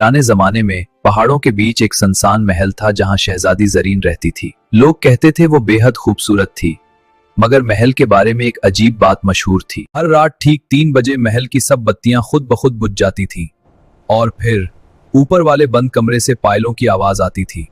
पुराने जमाने में पहाड़ों के बीच एक सुनसान महल था जहां शहजादी जरीन रहती थी। लोग कहते थे वो बेहद खूबसूरत थी, मगर महल के बारे में एक अजीब बात मशहूर थी। हर रात ठीक 3 बजे महल की सब बत्तियां खुद ब खुद बुझ जाती थीं और फिर ऊपर वाले बंद कमरे से पायलों की आवाज आती थी।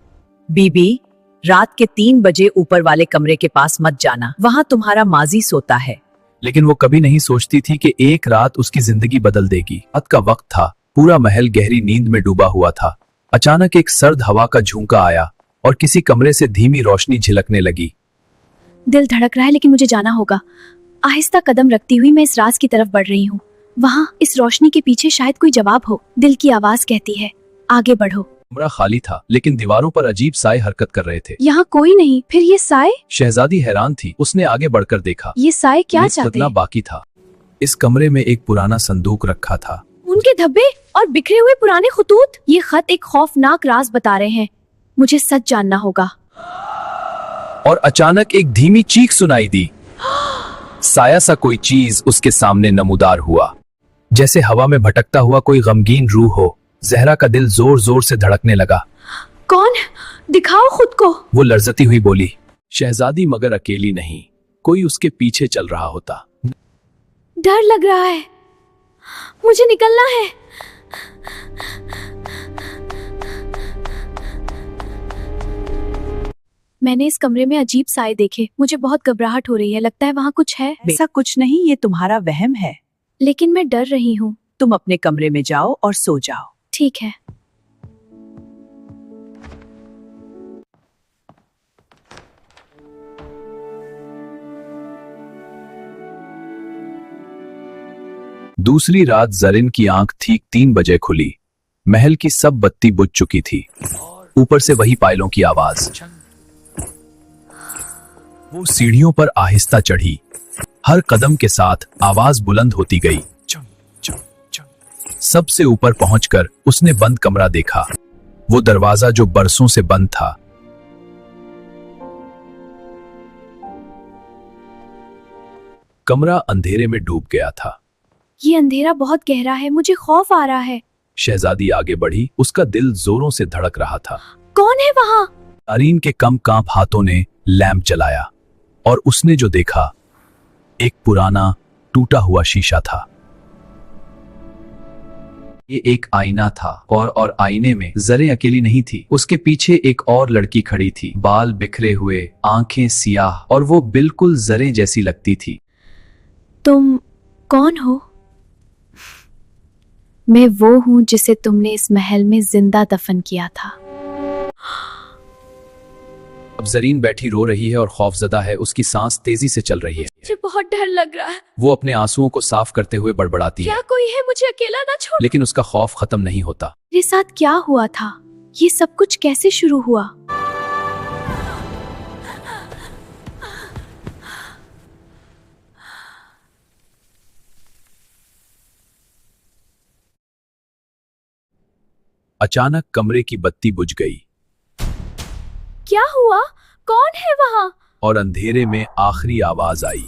बीबी, रात के 3 बजे ऊपर वाले कमरे के पास मत जाना, वहाँ तुम्हारा माजी सोता है। लेकिन वो कभी नहीं सोचती थी कि एक रात उसकी जिंदगी बदल देगी। रात का वक्त था, पूरा महल गहरी नींद में डूबा हुआ था। अचानक एक सर्द हवा का झोंका आया और किसी कमरे से धीमी रोशनी झिलकने लगी। दिल धड़क रहा है लेकिन मुझे जाना होगा। आहिस्ता कदम रखती हुई मैं इस राज की तरफ बढ़ रही हूँ। वहाँ इस रोशनी के पीछे शायद कोई जवाब हो। दिल की आवाज कहती है, आगे बढ़ो। कमरा खाली था, लेकिन दीवारों पर अजीब साए हरकत कर रहे थे। यहाँ कोई नहीं, फिर ये साए? शहजादी हैरान थी। उसने आगे बढ़कर देखा। ये साए क्या चाहते हैं? बाकी था। इस कमरे में एक पुराना संदूक रखा था। उनके धब्बे और बिखरे हुए पुराने खतूत। ये खत एक खौफनाक राज बता रहे हैं। मुझे सच जानना होगा। और अचानक एक धीमी चीख सुनाई दी। साया सा कोई चीज उसके सामने नमूदार हुआ, जैसे हवा में भटकता हुआ कोई गमगीन रूह हो। जहरा का दिल जोर जोर से धड़कने लगा। कौन? दिखाओ खुद को। वो लर्जती हुई बोली। शहजादी मगर अकेली नहीं, कोई उसके पीछे चल रहा होता। डर लग रहा है, मुझे निकलना है। मैंने इस कमरे में अजीब साए देखे। मुझे बहुत घबराहट हो रही है। लगता है वहाँ कुछ है। ऐसा कुछ नहीं, ये तुम्हारा वहम है। लेकिन मैं डर रही हूँ। तुम अपने कमरे में जाओ और सो जाओ। ठीक है। दूसरी रात जरीन की आंख ठीक 3 बजे खुली। महल की सब बत्ती बुझ चुकी थी। ऊपर से वही पायलों की आवाज। वो सीढ़ियों पर आहिस्ता चढ़ी। हर कदम के साथ आवाज बुलंद होती गई। सबसे ऊपर पहुंचकर उसने बंद कमरा देखा, वो दरवाजा जो बरसों से बंद था। कमरा अंधेरे में डूब गया था। ये अंधेरा बहुत गहरा है, मुझे खौफ आ रहा है। शहजादी आगे बढ़ी, उसका दिल जोरों से धड़क रहा था। कौन है वहाँ? अरीन के कम कांप हाथों ने लैंप जलाया और उसने जो देखा, एक पुराना टूटा हुआ शीशा था। ये एक आईना था और आईने में जरें अकेली नहीं थी। उसके पीछे एक और लड़की खड़ी थी, बाल बिखरे हुए, आंखें सियाह, और वो बिल्कुल जरें जैसी लगती थी। तुम कौन हो? मैं वो हूँ जिसे तुमने इस महल में जिंदा दफन किया था। अब जरीन बैठी रो रही है और खौफजदा है। उसकी सांस तेजी से चल रही है। मुझे बहुत डर लग रहा है। वो अपने आंसुओं को साफ करते हुए बड़बड़ाती है। क्या कोई है? मुझे अकेला ना छोड़। लेकिन उसका खौफ खत्म नहीं होता। मेरे साथ क्या हुआ था? ये सब कुछ कैसे शुरू हुआ? अचानक कमरे की बत्ती बुझ गई। क्या हुआ? कौन है वहाँ? और अंधेरे में आखिरी आवाज आई।